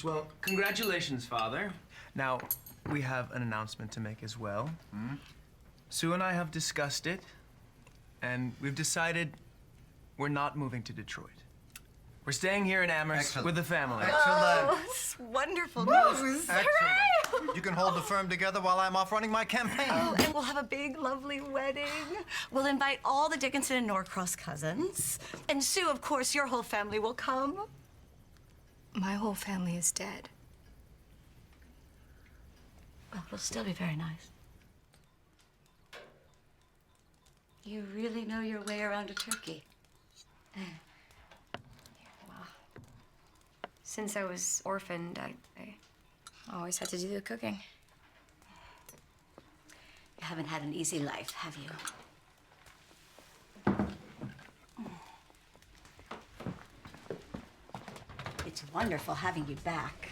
Well, congratulations, Father. Now, we have an announcement to make as well. Sue and I have discussed it, and we've decided we're not moving to Detroit. We're staying here in Amherst with the family. Oh, it's wonderful news. Excellent. You can hold the firm together while I'm off running my campaign. Oh, and we'll have a big, lovely wedding. We'll invite all the Dickinson and Norcross cousins. And Sue, of course, your whole family will come. My whole family is dead. Well, it'll still be very nice. You really know your way around a turkey. Since I was orphaned, I always had to do the cooking. You haven't had an easy life, have you? It's wonderful having you back.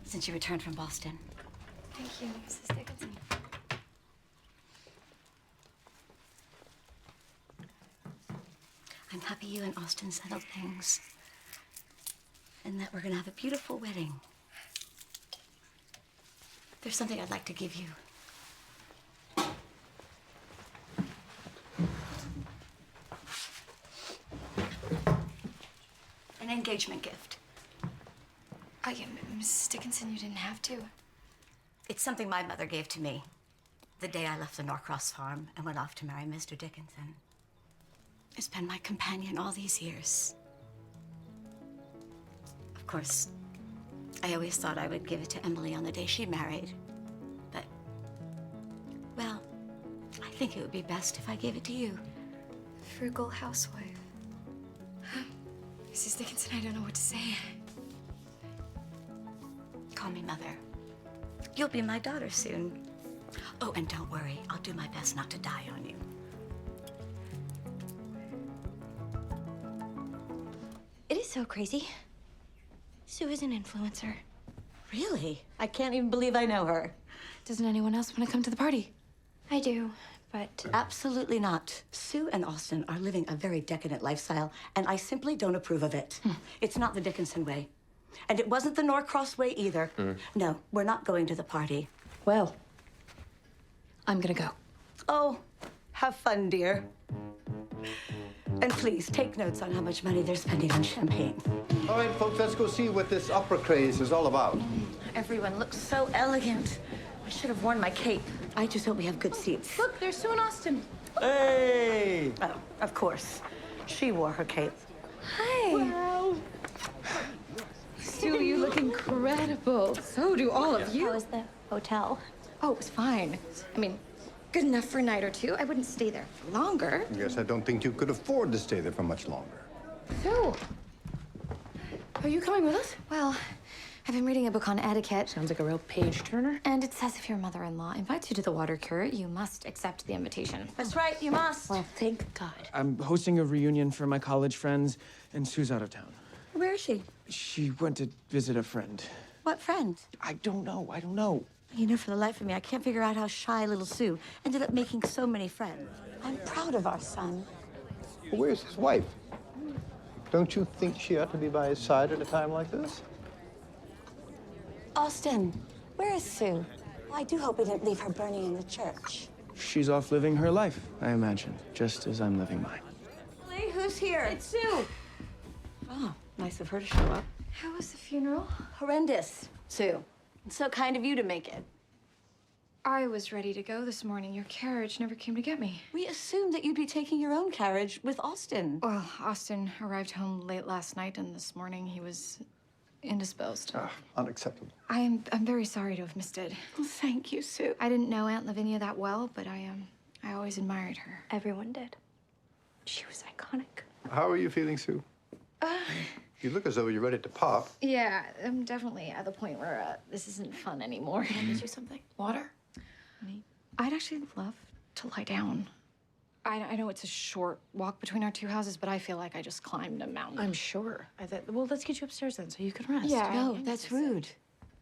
Since you returned from Boston. Thank you, Mrs. Dickinson. I'm happy you and Austin settled things. And that we're gonna have a beautiful wedding. There's something I'd like to give you. An engagement gift. Mrs. Dickinson, you didn't have to. It's something my mother gave to me the day I left the Norcross farm and went off to marry Mr. Dickinson. It's been my companion all these years. Of course, I always thought I would give it to Emily on the day she married. But, well, I think it would be best if I gave it to you. Frugal housewife. Mrs. Dickinson, I don't know what to say. Call me Mother. You'll be my daughter soon. Oh, and don't worry, I'll do my best not to die on you. It is so crazy. Sue is an influencer. Really? I can't even believe I know her. Doesn't anyone else want to come to the party? I do, but Absolutely not. Sue and Austin are living a very decadent lifestyle, and I simply don't approve of it. It's not the Dickinson way. And it wasn't the Norcross way either. No, we're not going to the party. Well, I'm gonna go. Oh, have fun, dear. And please, take notes on how much money they're spending on champagne. All right, folks, let's go see what this opera craze is all about. Everyone looks so elegant. I should have worn my cape. I just hope we have good seats. look, there's Sue and Austin. Hey! Oh, of course. She wore her cape. Hi. Sue, you look incredible. So do all of How you. was the hotel? Oh, it was fine. I mean, good enough for a night or two. I wouldn't stay there for longer. Yes, I don't think you could afford to stay there for much longer. Sue, are you coming with us? Well, I've been reading a book on etiquette. Sounds like a real page turner. And it says if your mother-in-law invites you to the water cure, you must accept the invitation. That's right, you must. Well, thank God. I'm hosting a reunion for my college friends, and Sue's out of town. Where is she? She went to visit a friend. What friend? I don't know. You know, for the life of me, I can't figure out how shy little Sue ended up making so many friends. I'm proud of our son. Well, where's his wife? Don't you think she ought to be by his side at a time like this? Austin, where is Sue? I do hope we didn't leave her burning in the church. She's off living her life, I imagine, just as I'm living mine. Lee, who's here? It's Sue. Oh, nice of her to show up. How was the funeral? Horrendous, Sue. It's so kind of you to make it. I was ready to go this morning. Your carriage never came to get me. We assumed that you'd be taking your own carriage with Austin. Well, Austin arrived home late last night, and this morning he was indisposed. Unacceptable. I'm very sorry to have missed it. Well, thank you, Sue. I didn't know Aunt Lavinia that well, but I always admired her. Everyone did. She was iconic. How are you feeling, Sue? You look as though you're ready to pop. Yeah, I'm definitely at the point where this isn't fun anymore. Can I get you something? Water? I'd actually love to lie down. I know it's a short walk between our two houses, but I feel like I just climbed a mountain. I'm sure. Well, let's get you upstairs then so you can rest. Yeah. No, that's rude.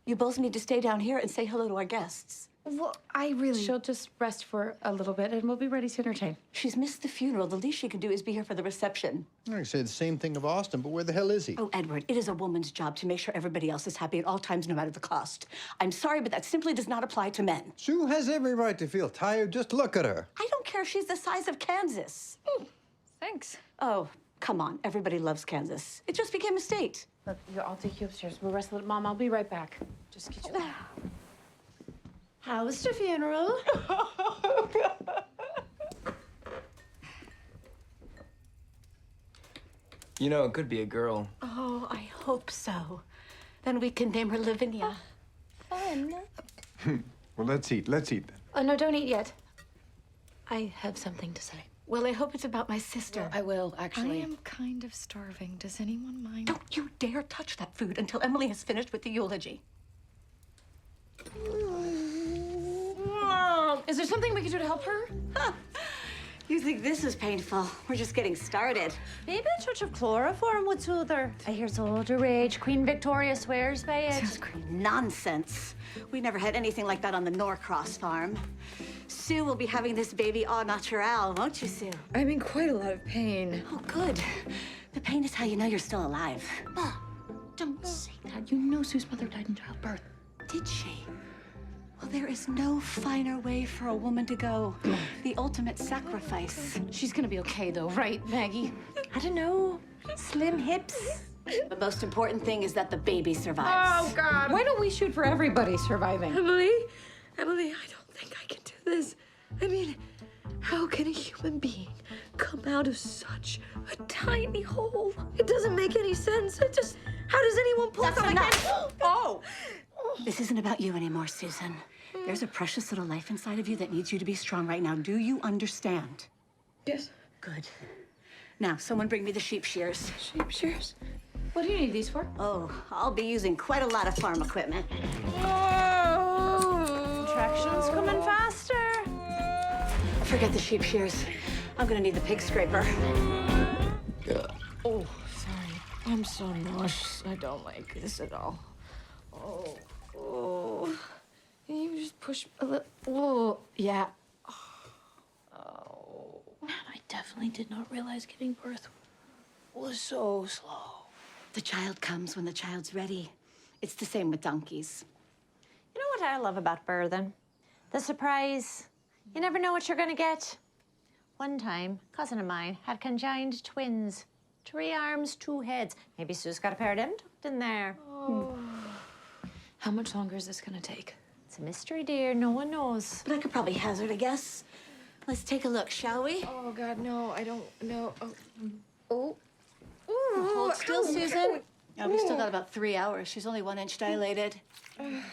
You both need to stay down here and say hello to our guests. Well, I really... She'll just rest for a little bit, and we'll be ready to entertain. She's missed the funeral. The least she can do is be here for the reception. I say the same thing of Austin, but where the hell is he? Oh, Edward, it is a woman's job to make sure everybody else is happy at all times, no matter the cost. I'm sorry, but that simply does not apply to men. Sue has every right to feel tired. Just look at her. I don't care if she's the size of Kansas. Thanks. Oh, come on. Everybody loves Kansas. It just became a state. Look, I'll take you upstairs. We'll rest a little. Mom, I'll be right back. Just get you... How was the funeral? You know, it could be a girl. Oh, I hope so. Then we can name her Lavinia. Fun. Well, let's eat. Let's eat then. Oh, no, don't eat yet. I have something to say. Well, I hope it's about my sister. I will, actually. I am kind of starving. Does anyone mind? Don't you dare touch that food until Emily has finished with the eulogy. Is there something we can do to help her? You think this is painful? We're just getting started. Maybe a touch of chloroform would soothe her. I hear it's older age. Queen Victoria swears by it. Nonsense. We never had anything like that on the Norcross farm. Sue will be having this baby au naturel, won't you, Sue? I'm in quite a lot of pain. Oh, good. The pain is how you know you're still alive. Don't say that. You know Sue's mother died in childbirth. Did she? Well, there is no finer way for a woman to go. The ultimate sacrifice. She's gonna be okay, though, right, Maggie? I don't know. Slim hips. The most important thing is that the baby survives. Oh, God. Why don't we shoot for everybody surviving? Emily, I don't think I can do this. I mean, how can a human being come out of such a tiny hole? It doesn't make any sense. How does anyone pull That's something enough. like that? Oh! This isn't about you anymore, Susan. There's a precious little life inside of you that needs you to be strong right now. Do you understand? Yes. Good. Now, someone bring me the sheep shears. Sheep shears. What do you need these for? Oh, I'll be using quite a lot of farm equipment. Traction's coming faster. Forget the sheep shears. I'm gonna need the pig scraper. Oh, sorry. I'm so nauseous. I don't like this at all. Oh. Can you just push a little? Oh, yeah. Oh. I definitely did not realize giving birth was so slow. The child comes when the child's ready. It's the same with donkeys. You know what I love about birthing? The surprise. You never know what you're gonna get. One time, a cousin of mine had conjoined twins. 3 arms, 2 heads. Maybe Sue's got a pair of them tucked in there. How much longer is this gonna take? It's a mystery, dear. No one knows. But I could probably hazard a guess. Let's take a look, shall we? Oh, God, no. I don't know. Hold still, Susan. Oh, we still got about 3 hours. She's only 1 inch dilated.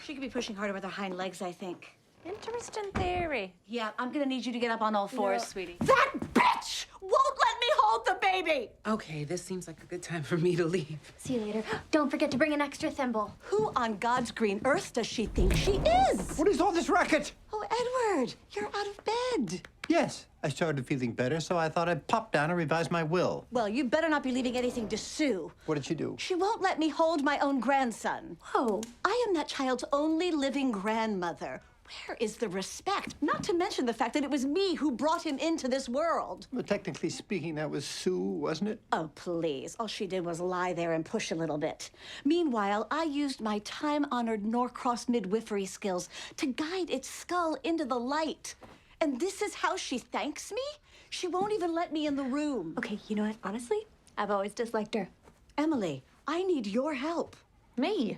She could be pushing harder with her hind legs, I think. Interesting theory. Yeah, I'm gonna need you to get up on all fours, sweetie. That bitch won't let me hold the baby! Okay, this seems like a good time for me to leave. See you later. Don't forget to bring an extra thimble. Who on God's green earth does she think she is? What is all this racket? Oh, Edward, you're out of bed. Yes, I started feeling better, so I thought I'd pop down and revise my will. Well, you better not be leaving anything to Sue. What did she do? She won't let me hold my own grandson. Whoa. I am that child's only living grandmother. Where is the respect? Not to mention the fact that it was me who brought him into this world. Well, technically speaking, that was Sue, wasn't it? Oh, please. All she did was lie there and push a little bit. Meanwhile, I used my time-honored Norcross midwifery skills to guide its skull into the light. And this is how she thanks me? She won't even let me in the room. Okay, you know what? Honestly, I've always disliked her. Emily, I need your help. Me?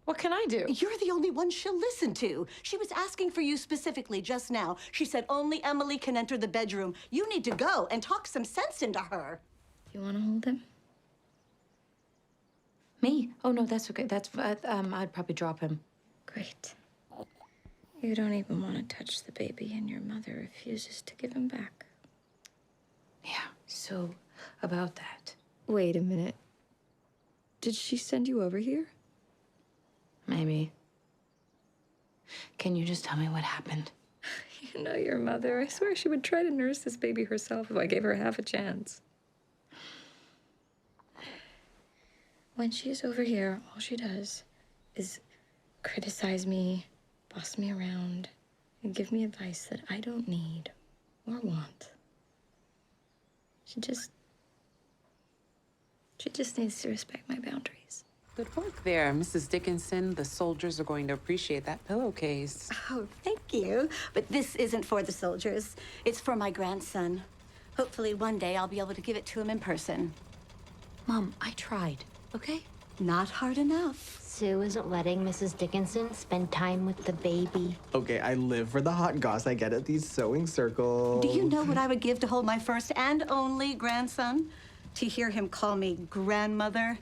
What can I do? You're the only one she'll listen to. She was asking for you specifically just now. She said only Emily can enter the bedroom. You need to go and talk some sense into her. You want to hold him? Me? Oh, no, that's okay. I'd probably drop him. Great. You don't even want to touch the baby, and your mother refuses to give him back. Yeah, so about that. Wait a minute. Did she send you over here? Maybe. Can you just tell me what happened? You know your mother. I swear she would try to nurse this baby herself if I gave her half a chance. When she's over here, all she does is criticize me, boss me around, and give me advice that I don't need or want. She just needs to respect my boundaries. Good work there, Mrs. Dickinson. The soldiers are going to appreciate that pillowcase. Oh, thank you. But this isn't for the soldiers. It's for my grandson. Hopefully one day I'll be able to give it to him in person. Mom, I tried, okay? Not hard enough. Sue isn't letting Mrs. Dickinson spend time with the baby. Okay, I live for the hot goss I get at these sewing circles. Do you know what I would give to hold my first and only grandson? To hear him call me grandmother,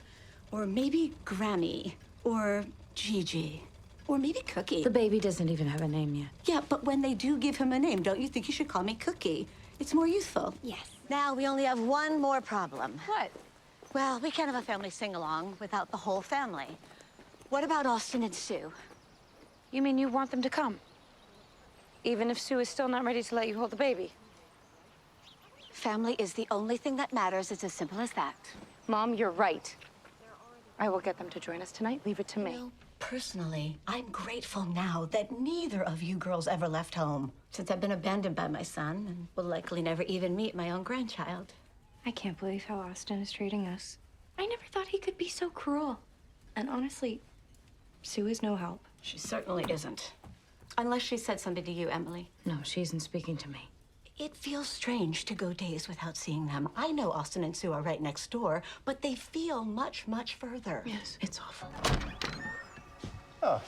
or maybe Grammy, or Gigi, or maybe Cookie. The baby doesn't even have a name yet. Yeah, but when they do give him a name, don't you think you should call me Cookie? It's more youthful. Yes. Now we only have one more problem. What? Well, we can't have a family sing-along without the whole family. What about Austin and Sue? You mean you want them to come? Even if Sue is still not ready to let you hold the baby? Family is the only thing that matters. It's as simple as that. Mom, you're right. I will get them to join us tonight. Leave it to me. Well, personally, I'm grateful now that neither of you girls ever left home, since I've been abandoned by my son and will likely never even meet my own grandchild. I can't believe how Austin is treating us. I never thought he could be so cruel. And honestly, Sue is no help. She certainly isn't. Unless she said something to you, Emily. No, she isn't speaking to me. It feels strange to go days without seeing them. I know Austin and Sue are right next door, but they feel much, much further. Yes, it's awful. Oh.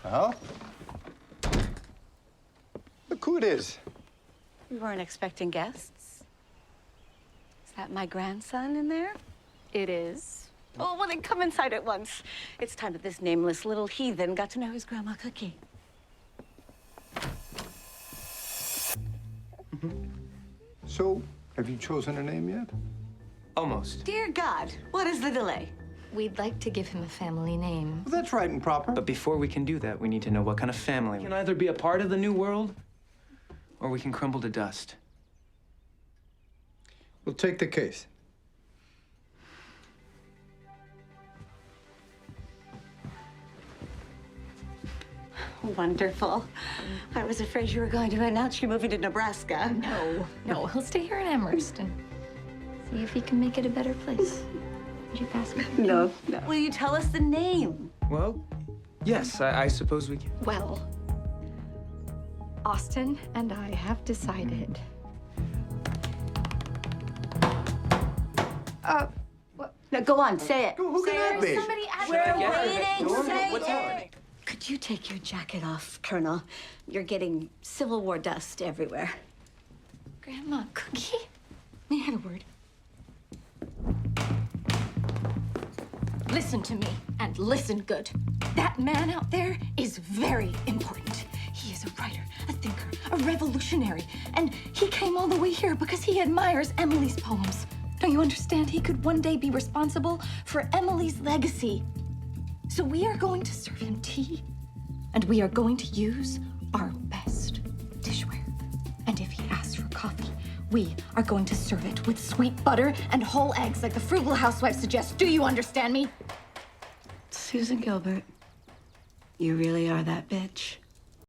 Well. Look who it is. We weren't expecting guests. Is that my grandson in there? It is. Oh, well, then come inside at once. It's time that this nameless little heathen got to know his grandma Cookie. So, have you chosen a name yet? Almost. Dear God, what is the delay? We'd like to give him a family name. Well, that's right and proper. But before we can do that, we need to know what kind of family. We can either be a part of the new world, or we can crumble to dust. We'll take the case. Wonderful. I was afraid you were going to announce you're moving to Nebraska. No, he'll stay here in Amherst and see if he can make it a better place. Would you pass me? No. Will you tell us the name? Well, yes, I suppose we can. Well, Austin and I have decided. Now go on, say it. Who can that be? Somebody ask We're Together. waiting. Norman, Say what's it. happening? Could you take your jacket off, Colonel? You're getting Civil War dust everywhere. Grandma Cookie? May I have a word? Listen to me, and listen good. That man out there is very important. He is a writer, a thinker, a revolutionary, and he came all the way here because he admires Emily's poems. Don't you understand? He could one day be responsible for Emily's legacy. So we are going to serve him tea, and we are going to use our best dishware. And if he asks for coffee, we are going to serve it with sweet butter and whole eggs like the frugal housewife suggests. Do you understand me? Susan Gilbert, you really are that bitch.